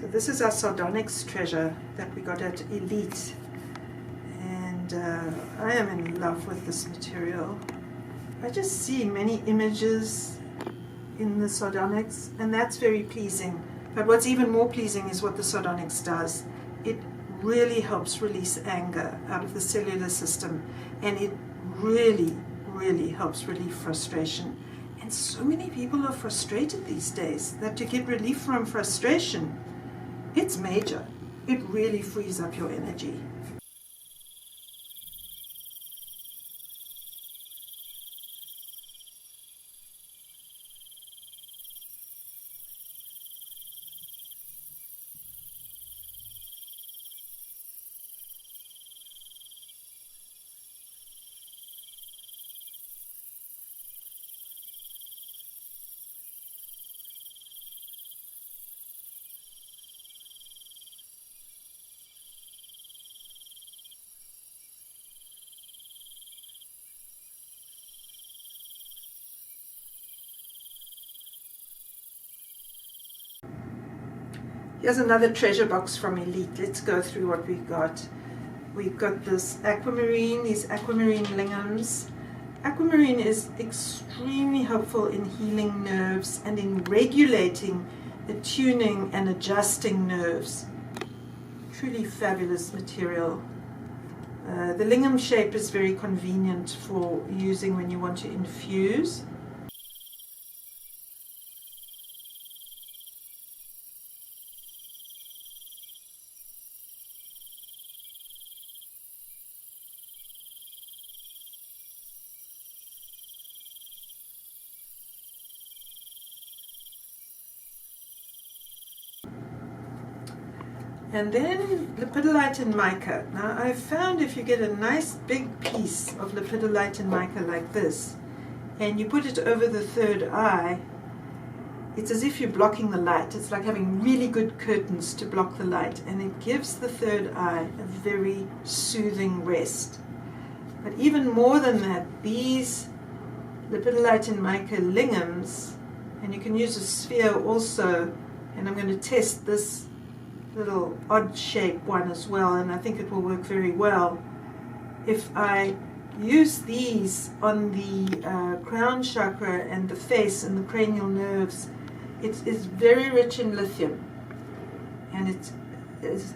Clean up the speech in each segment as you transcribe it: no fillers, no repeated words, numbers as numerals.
So this is our Sardonyx treasure that we got at Elite, and I am in love with this material. I just see many images in the Sardonyx, and that's very pleasing. But what's even more pleasing is what the Sardonyx does. It really helps release anger out of the cellular system, and it really, really helps relieve frustration. And so many people are frustrated these days that to get relief from frustration, it's major. It really frees up your energy. Here's another treasure box from Elite. Let's go through what we've got. We've got this aquamarine, these aquamarine lingams. Aquamarine is extremely helpful in healing nerves and in regulating, attuning and adjusting nerves. Truly fabulous material. The lingam shape is very convenient for using when you want to infuse. And then Lepidolite and Mica. Now I've found if you get a nice big piece of Lepidolite and Mica like this, and you put it over the third eye, it's as if you're blocking the light. It's like having really good curtains to block the light, and it gives the third eye a very soothing rest. But even more than that, these Lepidolite and Mica lingams, and you can use a sphere also, and I'm going to test this little odd shape one as well, and I think it will work very well. If I use these on the crown chakra and the face and the cranial nerves, it is very rich in lithium, and it is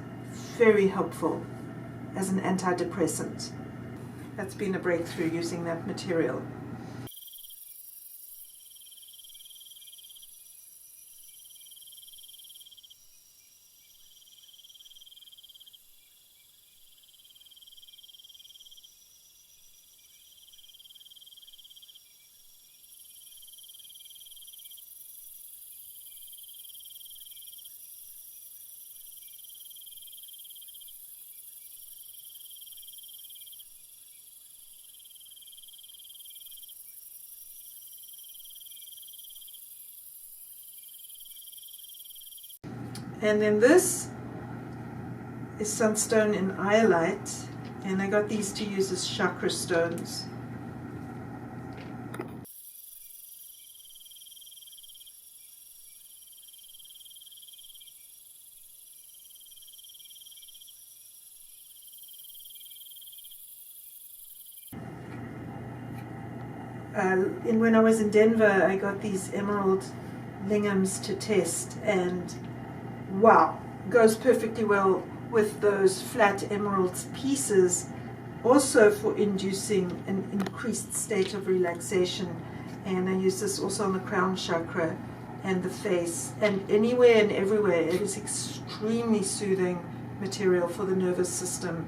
very helpful as an antidepressant. That's been a breakthrough using that material. And then this is Sunstone in Iolite, and I got these to use as chakra stones. When I was in Denver, I got these emerald lingams to test, and wow, goes perfectly well with those flat emerald pieces, also for inducing an increased state of relaxation. And I use this also on the crown chakra and the face, and anywhere and everywhere. It is extremely soothing material for the nervous system.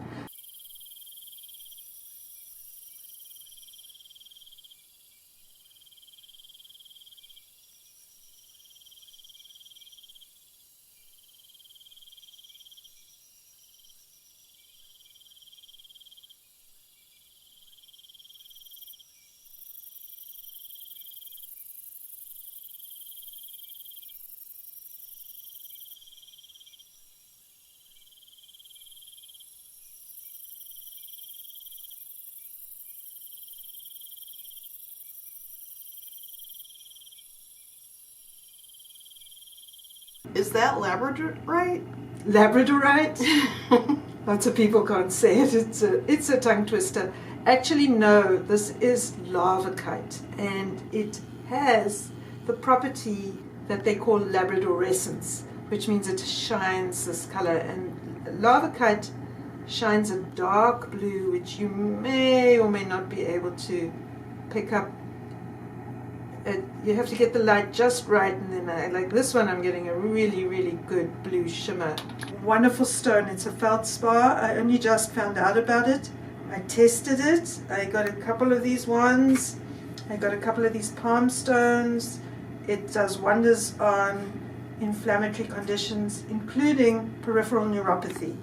Is that Labradorite? Labradorite? Lots of people can't say it. It's a tongue twister. Actually, no, this is Lavirkite, and it has the property that they call labradorescence, which means it shines this color. And Lavirkite shines a dark blue, which you may or may not be able to pick up. You have to get the light just right, and then like this one, I'm getting a really, really good blue shimmer. Wonderful stone. It's a feldspar. I only just found out about it. I tested it. I got a couple of these ones. I got a couple of these palm stones. It does wonders on inflammatory conditions, including peripheral neuropathy.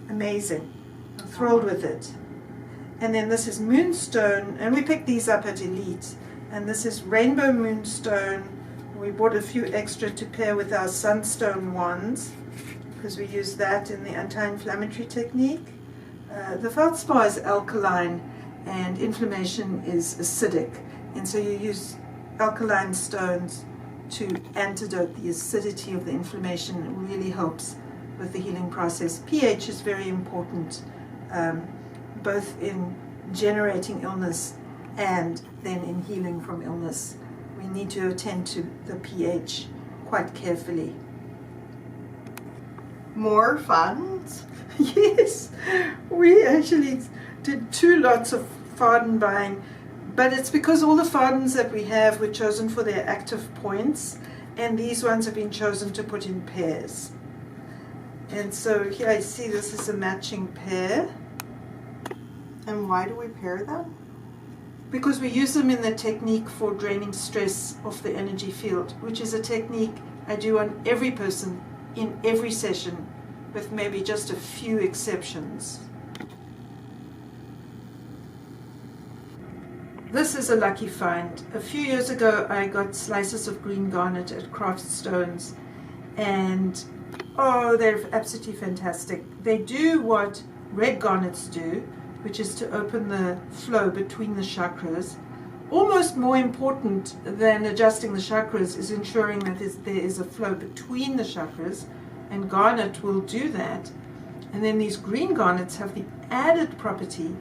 Amazing. I'm thrilled with it. And then this is Moonstone, and we picked these up at Elite. And this is Rainbow Moonstone. We bought a few extra to pair with our Sunstone Wands, because we use that in the anti-inflammatory technique. The feldspar is alkaline, and inflammation is acidic. And so you use alkaline stones to antidote the acidity of the inflammation. It really helps with the healing process. pH is very important, both in generating illness and then in healing from illness. We need to attend to the pH quite carefully. More Fadens? Yes, we actually did 2 lots of Faden buying, but it's because all the Fadens that we have were chosen for their active points, and these ones have been chosen to put in pairs. And so here I see this is a matching pair. And why do we pair them? Because we use them in the technique for draining stress off the energy field, which is a technique I do on every person in every session, with maybe just a few exceptions. This is a lucky find. A few years ago I got slices of green garnet at Craft Stones, and oh, they're absolutely fantastic. They do what red garnets do, which is to open the flow between the chakras. Almost more important than adjusting the chakras is ensuring that there is a flow between the chakras, and garnet will do that. And then these green garnets have the added property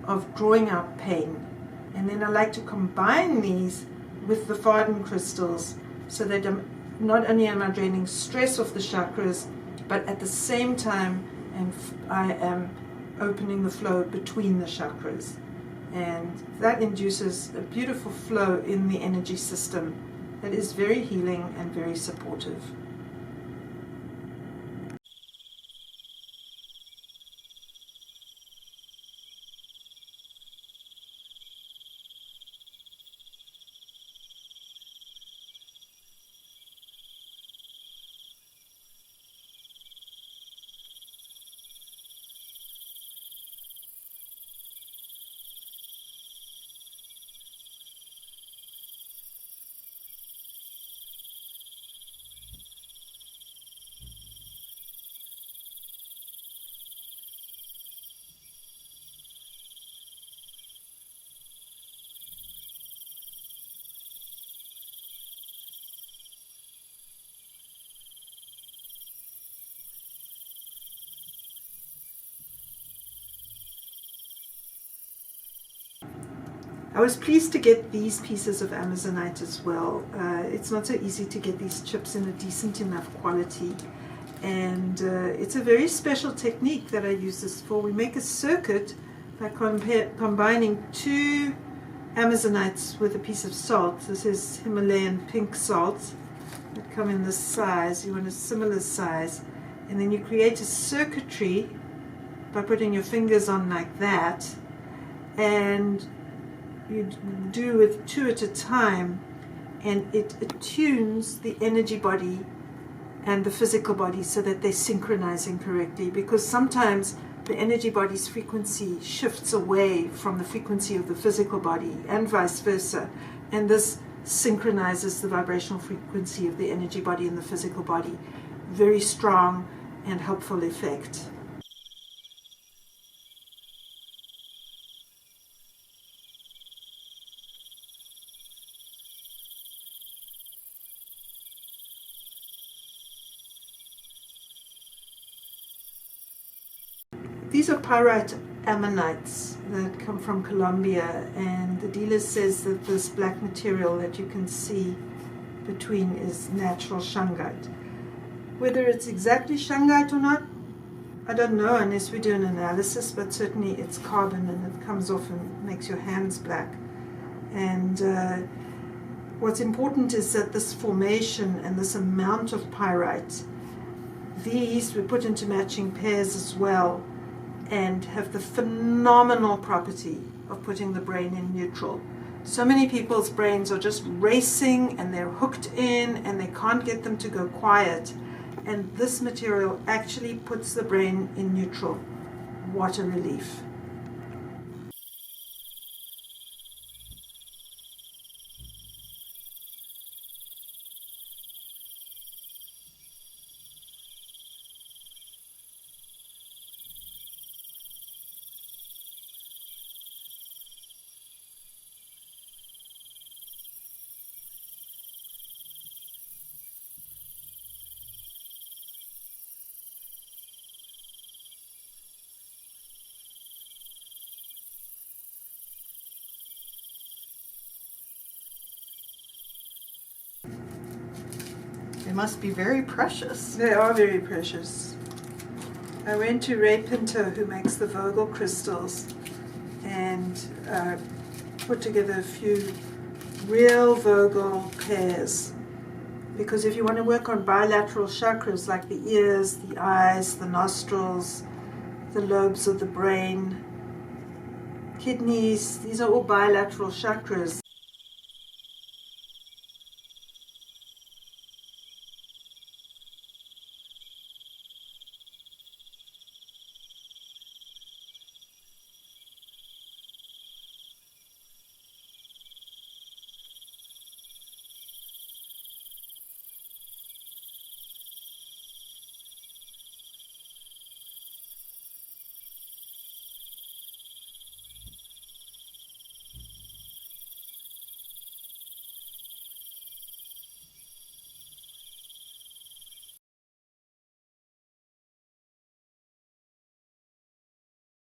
of drawing out pain. And then I like to combine these with the Faden crystals, so that not only am I draining stress off the chakras, but at the same time I am opening the flow between the chakras, and that induces a beautiful flow in the energy system that is very healing and very supportive. I was pleased to get these pieces of Amazonite as well. It's not so easy to get these chips in a decent enough quality, and it's a very special technique that I use this for. We make a circuit by combining 2 Amazonites with a piece of salt. This is Himalayan pink salt that come in this size. You want a similar size, and then you create a circuitry by putting your fingers on like that, and you do with 2 at a time, and it attunes the energy body and the physical body so that they're synchronizing correctly, because sometimes the energy body's frequency shifts away from the frequency of the physical body and vice versa, and this synchronizes the vibrational frequency of the energy body and the physical body. Very strong and helpful effect. These are Pyritized Ammonites that come from Colombia, and the dealer says that this black material that you can see between is natural shungite. Whether it's exactly shungite or not, I don't know unless we do an analysis, but certainly it's carbon and it comes off and makes your hands black. And what's important is that this formation and this amount of pyrite, these we put into matching pairs as well, and have the phenomenal property of putting the brain in neutral. So many people's brains are just racing and they're hooked in and they can't get them to go quiet. And this material actually puts the brain in neutral. What a relief. They must be very precious. They are very precious. I went to Ray Pinto, who makes the Vogel crystals, and put together a few real Vogel pairs. Because if you want to work on bilateral chakras like the ears, the eyes, the nostrils, the lobes of the brain, kidneys, these are all bilateral chakras,